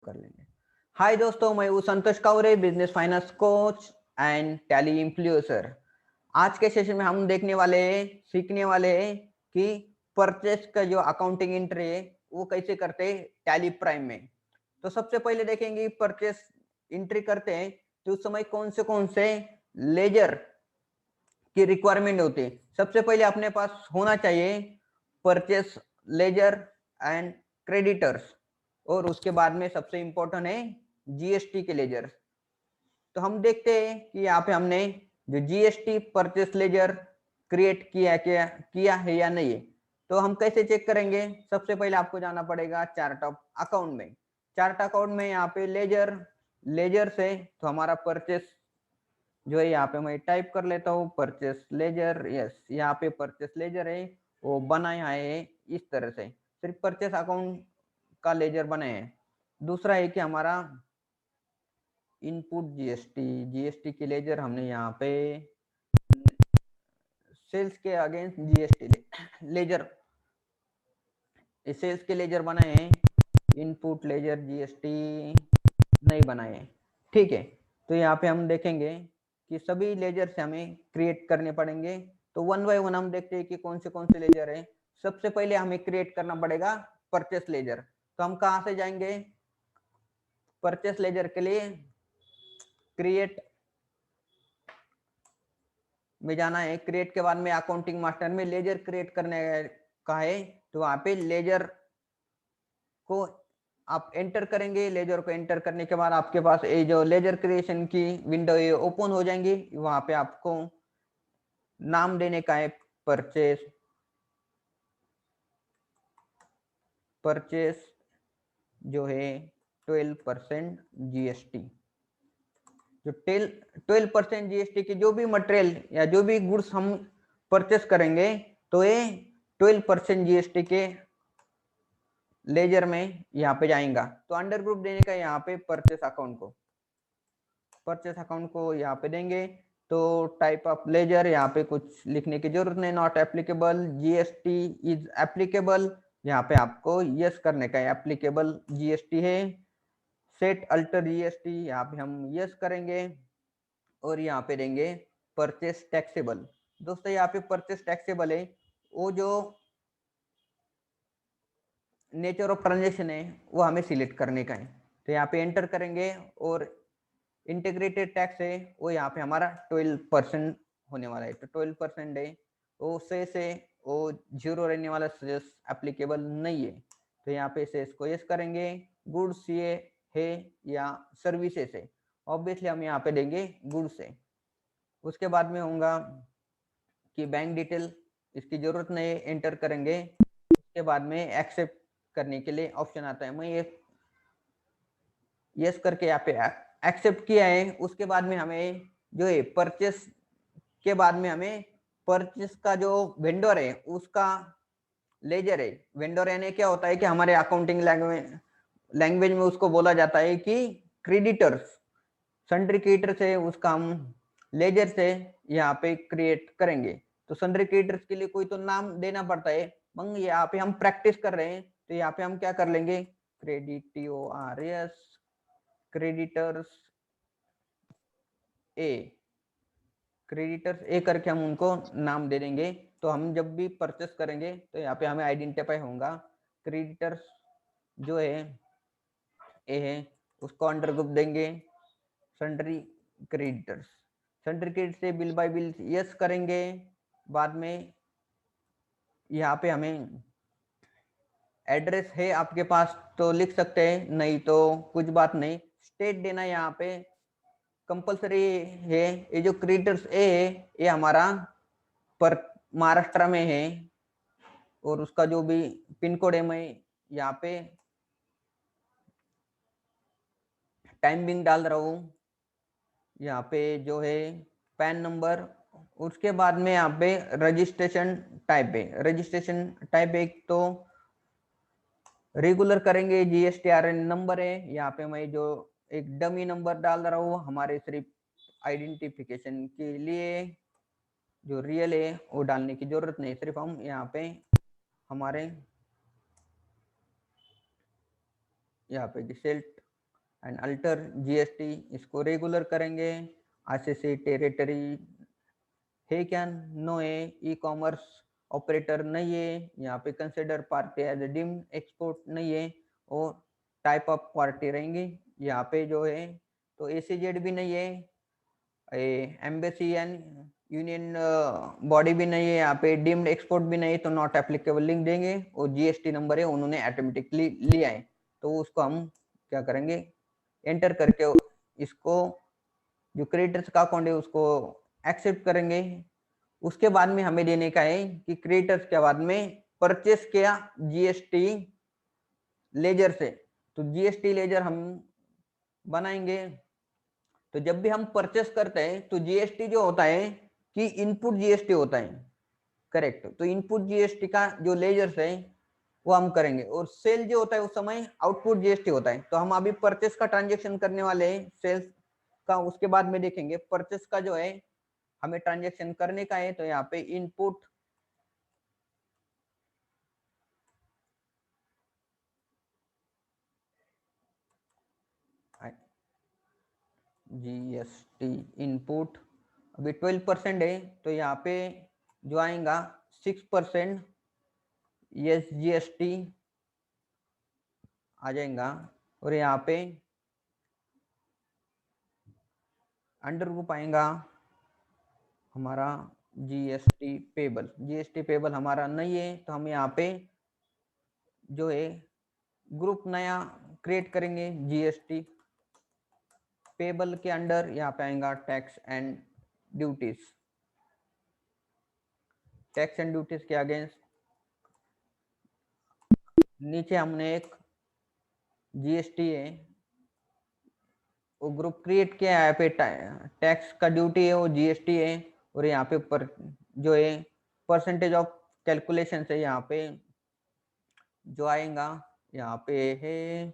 कर लेंगे। हाय दोस्तों, मैं हूँ Santosh Kaware, business finance coach and Tally influencer. आज के सेशन में हम सीखने वाले हैं कि परचेस का जो अकाउंटिंग एंट्री है वो कैसे करते हैं टैली प्राइम में। तो सबसे पहले देखेंगे परचेस एंट्री करते हैं तो उस समय कौन से लेजर की रिक्वायरमेंट होती है। सबसे पहले अपने पास होना चाहिए परचेस लेजर एंड क्रेडिटर्स, और उसके बाद में सबसे इंपॉर्टेंट है जीएसटी के लेजर। तो हम देखते हैं कि यहाँ पे हमने जो जीएसटी परचेस लेजर क्रिएट किया है या नहीं है। तो हम कैसे चेक करेंगे? सबसे पहले आपको जाना पड़ेगा चार्ट ऑफ अकाउंट में। चार्ट अकाउंट में यहाँ पे लेजर से तो हमारा परचेस जो है, यहाँ पे मैं टाइप कर लेता हूँ परचेस लेजर। यस, यहाँ पे परचेस लेजर है, वो बनाया है इस तरह से, सिर्फ परचेस अकाउंट का लेजर बने हैं। दूसरा है कि हमारा इनपुट जीएसटी की लेजर हमने यहाँ पे सेल्स के अगेंस्ट जीएसटी लेजर, सेल्स के लेजर बनाए हैं, इनपुट लेजर जीएसटी नहीं बनाए। ठीक है, तो यहाँ पे हम देखेंगे कि सभी लेजर से हमें क्रिएट करने पड़ेंगे। तो वन बाय वन हम देखते हैं कि कौन से लेजर है। सबसे पहले हमें क्रिएट करना पड़ेगा परचेस लेजर। तो हम कहाँ से जाएंगे? परचेस लेजर के लिए क्रिएट में जाना है। क्रिएट के बाद में अकाउंटिंग मास्टर में लेजर क्रिएट करने का है, तो वहां पे लेजर को आप एंटर करेंगे। लेजर को एंटर करने के बाद आपके पास ये जो लेजर क्रिएशन की विंडो ये ओपन हो जाएंगी। वहां पे आपको नाम देने का है परचेस जो है 12% जीएसटी। जो 12% जीएसटी की जो भी मटेरियल या जो भी गुड्स हम परचेस करेंगे, तो ये 12% जीएसटी के लेजर में यहाँ पे जाएगा। तो अंडर ग्रुप देने का यहाँ पे परचेस अकाउंट को यहाँ पे देंगे। तो टाइप ऑफ लेजर यहाँ पे कुछ लिखने की जरूरत नहीं, not applicable, GST is applicable, यहाँ पे आपको यस करने का है, एप्लीकेबल जीएसटी है। सेट अल्टर जीएसटी, यहाँ पे हम यस करेंगे और यहाँ पे देंगे परचेस टैक्सेबल। दोस्तों यहाँ पे परचेस टैक्सेबल है, वो जो नेचर ऑफ ट्रांजेक्शन है वो हमें सिलेक्ट करने का है। तो यहाँ पे एंटर करेंगे और इंटीग्रेटेड टैक्स है वो यहाँ पे हमारा 12% होने वाला है। तो 12% है, वो से वो जीरो रहने वाला, सेस एप्लीकेबल नहीं है। तो यहाँ पे सेस को यस करेंगे। गुड्स ये है या सर्विसेज है, ऑब्वियसली हम यहाँ पे देंगे गुड्स है। उसके बाद में होगा कि बैंक डिटेल, इसकी जरूरत नहीं है, एंटर करेंगे। उसके बाद में एक्सेप्ट करने के लिए ऑप्शन आता है, मैं ये यस करके यहाँ पे एक्सेप्ट किया है। उसके बाद में हमें जो है परचेस के बाद में हमें परचेस का जो वेंडर है उसका लेजर है। वेंडर यानी क्या होता है कि हमारे अकाउंटिंग लैंग्वेज में उसको बोला जाता है कि क्रेडिटर्स। सन्ड्री क्रेडिटर्स है, उसका हम लेजर से यहाँ पे क्रिएट करेंगे। तो सन्ड्री क्रेडिटर्स के लिए कोई तो नाम देना पड़ता है, मगर यहाँ पे हम प्रैक्टिस कर रहे हैं। तो यहाँ पे हम क्या कर लेंगे, क्रेडिटर्स ए करके हम उनको नाम दे देंगे। तो हम जब भी परचेस करेंगे तो यहाँ पे हमें आइडेंटिफाई होगा। क्रेडिटर्स जो है ए है, उसको अंडर ग्रुप देंगे सन्ड्री क्रेडिटर्स। सन्ड्री क्रेडिट से बिल बाय बिल यस करेंगे। बाद में यहाँ पे हमें एड्रेस है आपके पास तो लिख सकते हैं, नहीं तो कुछ बात नहीं। स्टेट देना यहाँ पे कंपलसरी है। ये जो क्रेडिटर्स ए है ये हमारा पर महाराष्ट्र में है, और उसका जो भी पिन कोड है मैं यहाँ पे टाइम बिंग डाल रहा हूँ। यहाँ पे जो है पैन नंबर, उसके बाद में यहाँ पे रजिस्ट्रेशन टाइप एक तो रेगुलर करेंगे। जीएसटीआरएन नंबर है, यहाँ पे मैं जो एक डमी नंबर डाल रहा हूँ हमारे सिर्फ आइडेंटिफिकेशन के लिए। जो रियल है वो डालने की जरूरत नहीं, सिर्फ हम यहाँ पे हमारे यहाँ पे सेल्ट एंड अल्टर जीएसटी, इसको रेगुलर करेंगे। आईसीसी टेरिटरी है क्या? नो है। ई कॉमर्स ऑपरेटर नहीं है। यहाँ पे consider party as a deemed export नहीं है। और टाइप ऑफ पार्टी रहेंगे यहाँ पे जो है, तो एसीजेड भी नहीं है, एम्बेसी एंड यूनियन बॉडी भी नहीं है, यहाँ पे डीम्ड एक्सपोर्ट भी नहीं, तो नॉट एप्लीकेबल लिंक देंगे। और जीएसटी नंबर है उन्होंने ऑटोमेटिकली लिया है, तो उसको हम क्या करेंगे, एंटर करके इसको जो क्रेडिटर्स का अकाउंट है उसको एक्सेप्ट करेंगे। उसके बाद में हमें देने का है कि क्रेडिटर्स के बाद में परचेस किया जीएसटी लेजर से, तो जीएसटी लेजर हम बनाएंगे। तो जब भी हम परचेस करते हैं तो जीएसटी जो होता है कि इनपुट जीएसटी होता है, करेक्ट। तो इनपुट जीएसटी का जो लेजर्स है वो हम करेंगे, और सेल जो होता है उस समय आउटपुट जीएसटी होता है। तो हम अभी परचेस का ट्रांजेक्शन करने वाले हैं, सेल्स का उसके बाद में देखेंगे। परचेस का जो है हमें ट्रांजेक्शन करने का है, तो यहाँ पे इनपुट जीएसटी इनपुट अभी 12% है, तो यहाँ पे जो आएगा 6% एस जीएसटी आ जाएगा। और यहाँ पे अंडर ग्रुप आएगा हमारा जीएसटी पेबल। जीएसटी पेबल हमारा नहीं है, तो हम यहाँ पे जो है ग्रुप नया क्रिएट करेंगे। जीएसटी पेबल के अंडर यहाँ पे आएगा tax and duties. Tax and duties के अगेंस्ट नीचे हमने एक जीएसटी है वो ग्रुप क्रिएट किया है। यहाँ पे टैक्स का ड्यूटी है वो जीएसटी है, और यहाँ पे जो है परसेंटेज ऑफ कैलकुलेशन से यहाँ पे जो आएगा यहाँ पे है,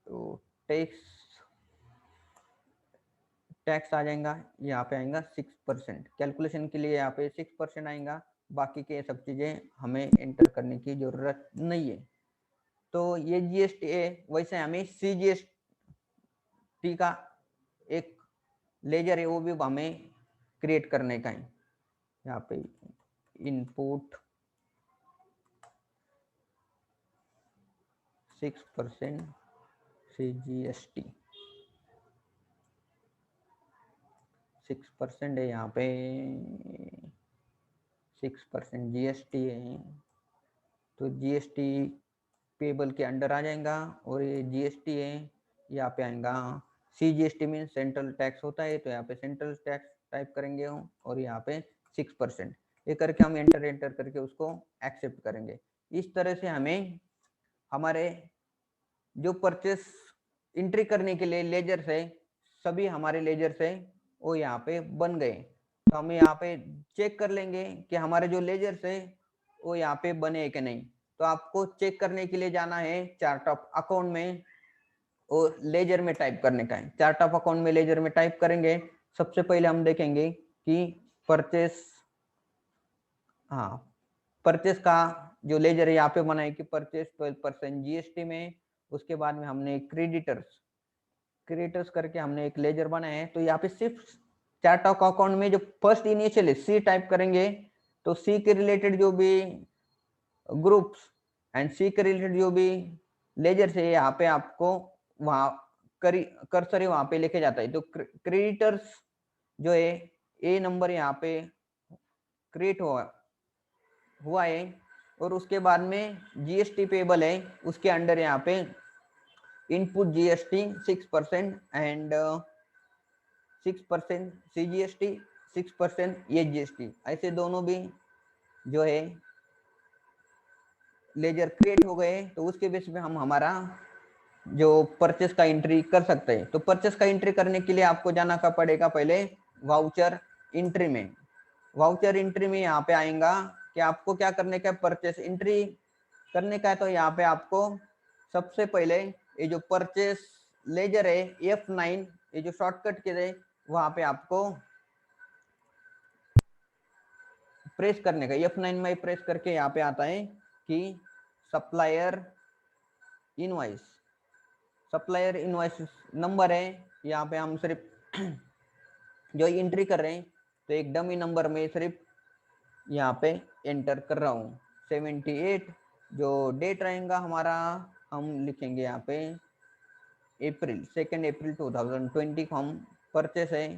तो टैक्स टैक्स आ जाएगा यहाँ पे आएगा 6%। कैलकुलेशन के लिए यहाँ पे 6% आएगा, बाकी के सब चीजें हमें एंटर करने की जरूरत नहीं है। तो ये जीएसटी है। वैसे हमें सीजीएसटी का एक लेजर है वो भी हमें क्रिएट करने का है। यहाँ पे इनपुट 6% सीजीएसटी 6% है, यहाँ पे 6% जीएसटी है, तो जीएसटी पेबल के अंडर आ जाएगा। और ये जीएसटी है, यहाँ पे आएगा सीजीएसटी में सेंट्रल टैक्स होता है, तो यहाँ पे सेंट्रल टैक्स टाइप करेंगे हम, और यहाँ पे 6% ये करके हम एंटर करके उसको एक्सेप्ट करेंगे। इस तरह से हमें हमारे जो परचेस एंट्री करने के लिए लेजर्स है, सभी हमारे लेजर्स है वो यहाँ पे बन गए। तो हम यहाँ पे चेक कर लेंगे कि हमारे जो लेजर्स है वो यहाँ पे बने कि नहीं। तो आपको चेक करने के लिए जाना है चार्ट ऑफ अकाउंट में, और लेजर में टाइप करने का है। चार्ट ऑफ अकाउंट में लेजर में टाइप करेंगे। सबसे पहले हम देखेंगे कि परचेस, हाँ, परचेस का जो लेजर है यहाँ पे बना है कि परचेस 12% जीएसटी में। उसके बाद में हमने क्रेडिटर्स करके हमने एक लेजर बनाया है। तो यहाँ पे सिर्फ चार्ट ऑफ अकाउंट में जो फर्स्ट इनिशियल है सी टाइप करेंगे, तो सी के रिलेटेड जो भी ग्रुप्स एंड सी के रिलेटेड जो भी लेजर से यहाँ पे आपको वहां कर्सर है वहां पे लेके जाता है। तो क्रेडिटर्स जो है ए नंबर यहाँ पे क्रिएट हुआ है, और उसके बाद में जीएसटी पेबल है उसके अंडर यहाँ पे इनपुट जीएसटी 6% एंड 6% सीजीएसटी 6% ये जीएसटी, ऐसे दोनों भी जो है लेजर क्रिएट हो गए। तो उसके बेस पे हम हमारा जो परचेस का एंट्री कर सकते हैं। तो परचेस का एंट्री करने के लिए आपको जाना का पड़ेगा पहले वाउचर एंट्री में। वाउचर एंट्री में यहाँ पे आएगा कि आपको क्या करने का है, परचेस एंट्री करने का है। तो यहाँ पे आपको सबसे पहले ये जो परचेस लेजर है F9, ये जो शॉर्टकट के है वहां पे आपको प्रेस करने का। F9 में प्रेस करके यहाँ पे आता है कि supplier invoice, supplier invoice number है, यहाँ पे हम सिर्फ जो एंट्री कर रहे हैं तो एक डमी नंबर में सिर्फ यहाँ पे एंटर कर रहा हूँ 78। जो डेट रहेगा हमारा हम लिखेंगे यहाँ पे अप्रैल 2 अप्रैल 2020 को हम परचेस है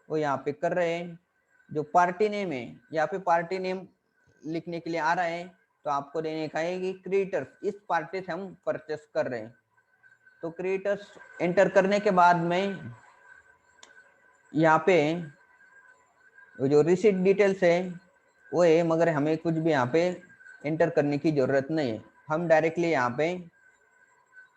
वो यहाँ पे कर रहे हैं। जो पार्टी नेम है यहाँ पे पार्टी नेम लिखने के लिए आ रहा है तो आपको देने का है कि क्रिएटर्स, इस पार्टी से हम परचेस कर रहे हैं। तो क्रिएटर्स एंटर करने के बाद में यहाँ पे जो रिसीट डिटेल्स है वो है, मगर हमें कुछ भी यहाँ पे एंटर करने की जरूरत नहीं है। हम डायरेक्टली यहाँ पे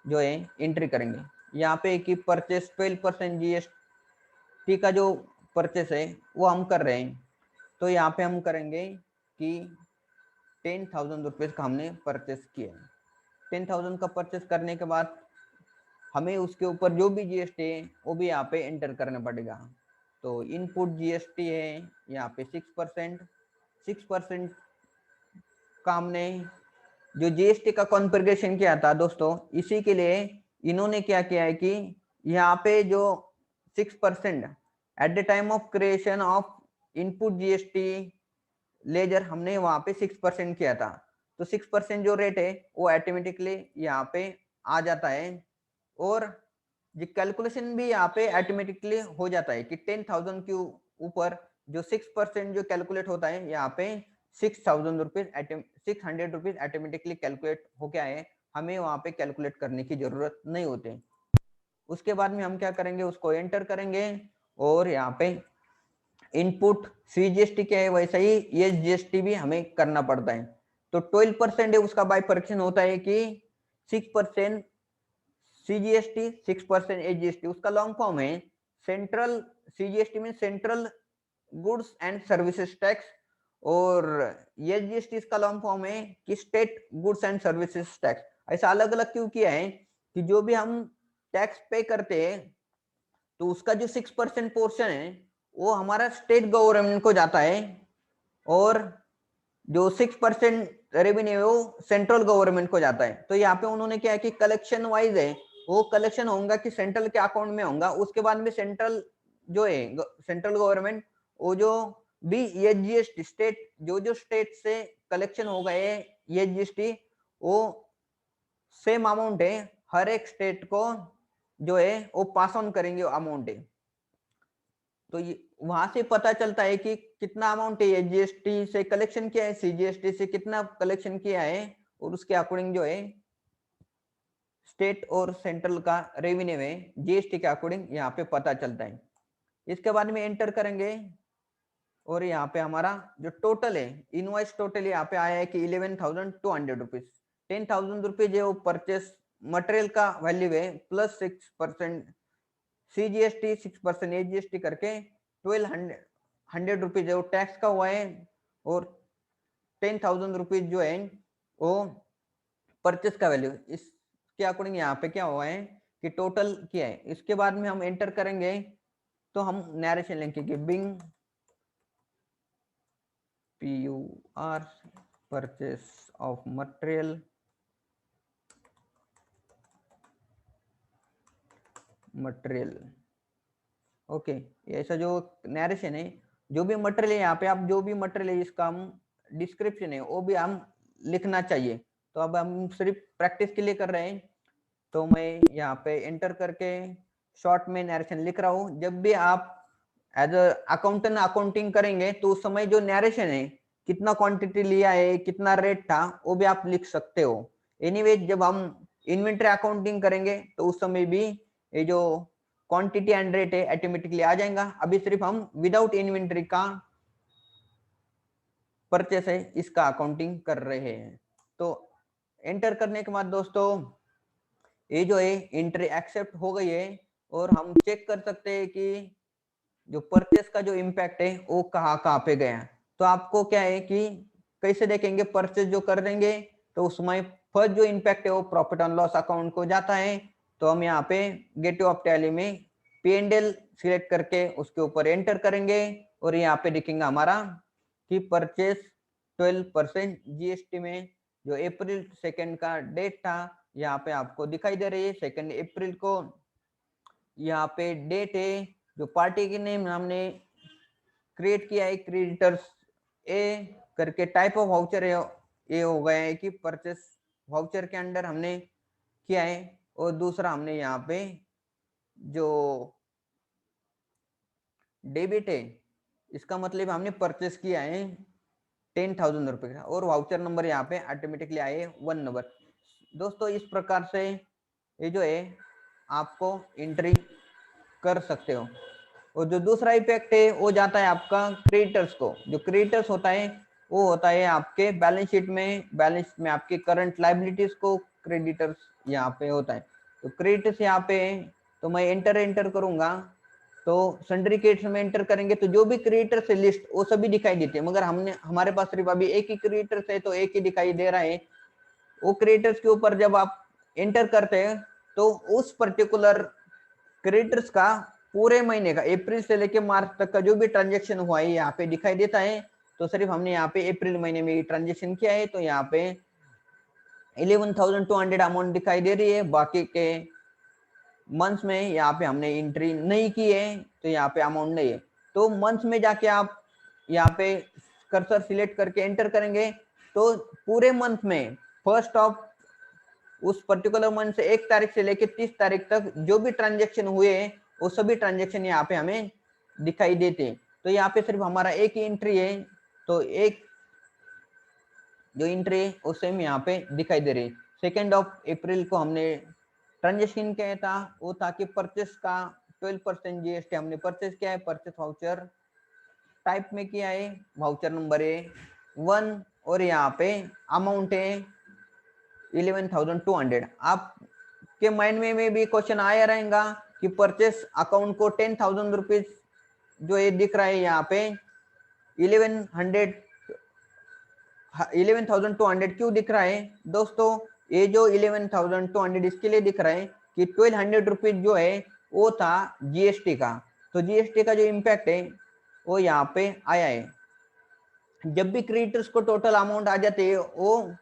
जो है एंट्री करेंगे। यहाँ पे कि परचेस 12% जीएसटी का जो परचेस है वो हम कर रहे हैं, तो यहाँ पे हम करेंगे कि 10,000 रुपीज का हमने परचेस किया है। 10,000 का परचेस करने के बाद हमें उसके ऊपर जो भी जीएसटी है वो भी यहाँ पे एंटर करना पड़ेगा। तो इनपुट जीएसटी है यहाँ पे 6% का हमने जो जीएसटी का कॉन्फ़िगरेशन किया था दोस्तों, इसी के लिए इन्होंने क्या किया है कि यहाँ पे जो 6% at the time of creation of input GST ledger हमने वहां पे 6% किया था। तो 6% जो रेट है वो ऑटोमेटिकली यहाँ पे आ जाता है और ये कैलकुलेशन भी यहाँ पे ऑटोमेटिकली हो जाता है कि 10,000 के ऊपर जो 6% जो कैलकुलेट होता है यहाँ पे 6,000 रुपीज 600 रुपीज ऑटोमेटिकली कैलकुलेट हो गया है। हमें वहां पे कैलकुलेट करने की जरूरत नहीं होती। उसके बाद में हम क्या करेंगे, उसको एंटर करेंगे और यहाँ पे इनपुट सीजीएसटी क्या है वैसा ही ये जीएसटी भी हमें करना पड़ता है। तो 12% है उसका बाइफर्केशन होता है कि 6% सीजीएसटी 6% एजीएसटी, उसका लॉन्ग फॉर्म है सेंट्रल सीजीएसटी में central goods and services tax, और ये जीएसटी इसका लॉन्ग फॉर्म है कि state goods and services tax. ऐसा अलग अलग क्यों किया है कि जो भी हम टैक्स पे करते हैं तो उसका जो 6% पोर्शन है वो हमारा स्टेट गवर्नमेंट को जाता है और जो 6% रेवेन्यू है वो सेंट्रल गवर्नमेंट को जाता है। तो यहाँ पे उन्होंने क्या है कि कलेक्शन वाइज है वो कलेक्शन होगा कि सेंट्रल के अकाउंट में होगा, उसके बाद में सेंट्रल जो है सेंट्रल गवर्नमेंट वो जो भी ये जीएसटी स्टेट जो स्टेट से कलेक्शन हो गए ये जीएसटी वो सेम अमाउंट है हर एक स्टेट को जो है वो पास ऑन करेंगे अमाउंट है। तो ये वहां से पता चलता है कि कितना अमाउंट है ये जीएसटी से कलेक्शन किया है, सीजीएसटी से कितना कलेक्शन किया है, और उसके अकॉर्डिंग जो है स्टेट और सेंट्रल का रेवेन्यू है जीएसटी के अकॉर्डिंग यहाँ पे पता चलता है। इसके बाद में एंटर करेंगे और यहाँ पे हमारा जो टोटल है इनवॉइस टोटल यहाँ पे आया है कि 11,200 रुपीज। 10,000 रुपीज है वो परचेस मटेरियल का वैल्यू है प्लस 6% सीजीएसटी 6% एजीएसटी करके 1,200 रुपीज है वो टैक्स का हुआ है, और 10,000 रुपीज जो है वो परचेस का वैल्यू। इसके अकॉर्डिंग यहाँ पे क्या हुआ है कि टोटल क्या है। इसके बाद में हम एंटर करेंगे तो हम नरेशन लिखेंगे being PUR purchase of material okay. ऐसा जो नरेशन है जो भी मटेरियल है यहाँ पे आप जो भी मटेरियल है इसका हम डिस्क्रिप्शन है वो भी हम लिखना चाहिए। तो अब हम सिर्फ प्रैक्टिस के लिए कर रहे हैं तो मैं यहाँ पे एंटर करके शॉर्ट में नरेशन लिख रहा हूँ। जब भी आप एज अ अकाउंटेंट अकाउंटिंग करेंगे तो उस समय जो नरेशन है कितना क्वांटिटी लिया है कितना रेट था वो भी आप लिख सकते हो। एनीवे जब हम इन्वेंटरी अकाउंटिंग करेंगे तो उस समय भी ये जो क्वांटिटी एंड रेट है ऑटोमेटिकली आ जाएगा। अभी सिर्फ हम विदाउट इन्वेंटरी का परचेस है इसका अकाउंटिंग कर रहे हैं। तो एंटर करने के बाद दोस्तों ये जो है एंट्री एक्सेप्ट हो गई है और हम चेक कर सकते हैं कि जो परचेस का जो इम्पैक्ट है वो कहाँ पे गया। तो आपको क्या है कि कैसे देखेंगे परचेस जो कर देंगे तो उसमें फर्स्ट जो इम्पैक्ट है वो प्रॉफिट एंड लॉस अकाउंट को जाता है। तो हम यहाँ पे गेट ऑफ टैली में P&L सिलेक्ट करके उसके ऊपर एंटर करेंगे और यहाँ पे दिखेंगे हमारा कि परचेस 12% जीएसटी में जो अप्रैल 2 का डेट था यहाँ पे आपको दिखाई दे रही है 2 अप्रैल को। यहाँ पे डेट है, जो पार्टी के नेम हमने क्रिएट किया है क्रेडिटर्स ए करके, टाइप ऑफ वाउचर है ये हो गया है कि परचेस वाउचर के अंडर हमने किया है। और दूसरा हमने यहाँ पे जो डेबिट है, इसका मतलब हमने परचेस किया है 10,000 रुपए का, और वाउचर नंबर यहाँ पे ऑटोमेटिकली आए 1 नंबर। दोस्तों इस प्रकार से ये जो है आपको एंट्री कर सकते हो। और जो दूसरा इफेक्ट है वो जाता है आपका क्रेडिटर्स को। जो क्रेडिटर्स होता है वो होता है आपके बैलेंस शीट में, बैलेंस में आपके करंट लाइबिलिटीज को क्रेडिटर्स यहाँ पे होता है। तो क्रेडिटर्स यहाँ पे, तो मैं एंटर करूंगा, तो सन्ड्री क्रेडिटर्स में एंटर करेंगे तो जो भी क्रेडिटर्स है लिस्ट वो सभी दिखाई देती है, मगर हमारे पास सिर्फ अभी एक ही क्रेडिटर्स है तो एक ही दिखाई दे रहा है। वो क्रेडिटर्स के ऊपर जब आप एंटर करते हैं तो उस पर्टिकुलर क्रेडिटर्स का पूरे महीने का अप्रैल से लेके मार्च तक का जो भी ट्रांजेक्शन हुआ है यहाँ पे दिखाई देता है। तो सिर्फ हमने यहाँ पे अप्रैल महीने में ट्रांजेक्शन किया है तो यहाँ पे 11,200 अमाउंट दिखाई दे रही है। बाकी के मंथ्स में यहाँ पे हमने एंट्री नहीं की है तो यहाँ पे अमाउंट नहीं है। तो मंथ्स में जाके आप यहाँ पे कर्सर सिलेक्ट करके एंटर करेंगे तो पूरे मंथ में फर्स्ट ऑफ उस पर्टिकुलर मंथ से 1 तारीख से लेके 30 तारीख तक जो भी ट्रांजेक्शन हुए वो सभी ट्रांजेक्शन यहाँ पे हमें दिखाई देते हैं। तो यहाँ पे सिर्फ हमारा एक ही एंट्री है, तो एक जो एंट्री है वो सेम यहाँ पे दिखाई दे रही है। 2 अप्रैल को हमने ट्रांजेक्शन किया था, वो था कि परचेस का 12% जीएसटी हमने परचेस किया है, परचेस वाउचर टाइप में किया है, वाउचर नंबर है 1, और यहाँ पे अमाउंट है 11,200। आपके माइंड में भी क्वेश्चन आया रहेगा कि परचेस अकाउंट को 10,000 रुपीज जो ये दिख रहा है यहाँ पे 11,200 क्यों दिख रहा है दोस्तों? ये जो 11,200 इसके लिए दिख रहा है कि 1,200 रुपीज जो है वो था जीएसटी का। तो जीएसटी का जो इम्पैक्ट है वो यहाँ पे आया है। जब भी क्रेडिटर्स को टोटल अमाउंट आ जाती है वो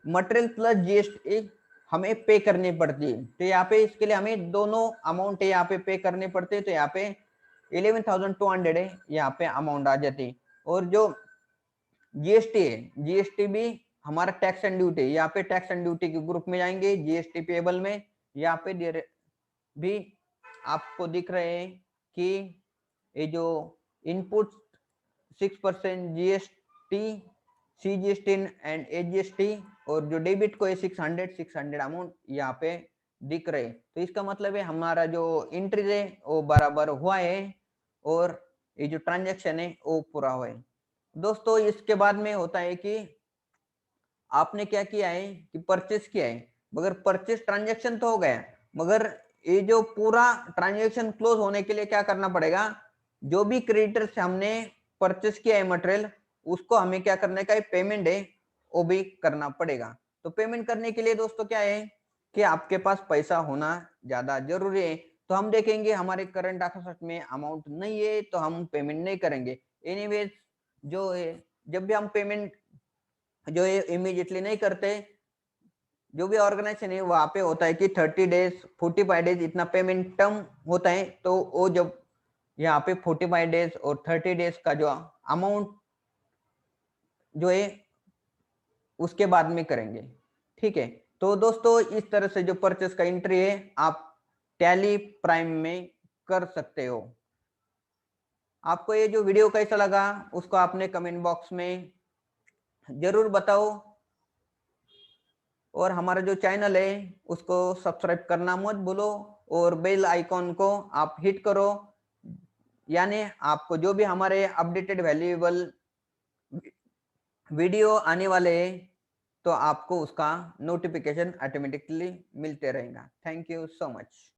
मटेरियल प्लस जीएसटी हमें पे करनी पड़ती है। तो यहाँ पे इसके लिए हमें दोनों अमाउंट यहाँ पे करने पड़ते हैं। तो यहाँ पे 11,200 है, यहाँ पे अमाउंट आ जाती है। और जो जीएसटी है, जीएसटी भी हमारा टैक्स एंड ड्यूटी, यहाँ पे टैक्स एंड ड्यूटी के ग्रुप में जाएंगे जीएसटी पेबल में। यहाँ पे भी आपको दिख रहे हैं कि ये जो input 6% GST, CGST and AGST, और जो डेबिट को है 600 अमाउंट यहाँ पे दिख रहे। तो इसका मतलब है हमारा जो एंट्री है वो बराबर हुआ है और ये जो ट्रांजैक्शन है वो पूरा हुआ है। दोस्तों इसके बाद में होता है कि आपने क्या किया है कि परचेस किया है, मगर परचेस ट्रांजैक्शन तो हो गया, मगर ये जो पूरा ट्रांजैक्शन क्लोज होने के लिए क्या करना पड़ेगा? जो भी क्रेडिटर से हमने परचेस किया है मटेरियल, उसको हमें क्या करने का है, पेमेंट है वो भी करना पड़ेगा। तो पेमेंट करने के लिए दोस्तों क्या है कि आपके पास पैसा होना ज्यादा जरूरी है। तो हम देखेंगे हमारे करंट अकाउंट में अमाउंट नहीं है तो हम पेमेंट नहीं करेंगे। एनीवेज जो है जब भी हम पेमेंट जो है इमीडिएटली नहीं करते, जो भी ऑर्गेनाइजेशन है वहां पे होता है कि 30 डेज 45 डेज इतना पेमेंट टर्म होता है। तो वो जब यहाँ पे 45 डेज और 30 डेज का जो अमाउंट जो है उसके बाद में करेंगे। ठीक है, तो दोस्तों इस तरह से जो परचेस का एंट्री है आप टैली प्राइम में कर सकते हो। आपको ये जो वीडियो कैसा लगा उसको आपने कमेंट बॉक्स में जरूर बताओ, और हमारा जो चैनल है उसको सब्सक्राइब करना मत भूलो, और बेल आइकॉन को आप हिट करो, यानी आपको जो भी हमारे अपडेटेड वैल्यूएबल वीडियो आने वाले हैं तो आपको उसका नोटिफिकेशन ऑटोमेटिकली मिलते रहेगा। Thank you so much.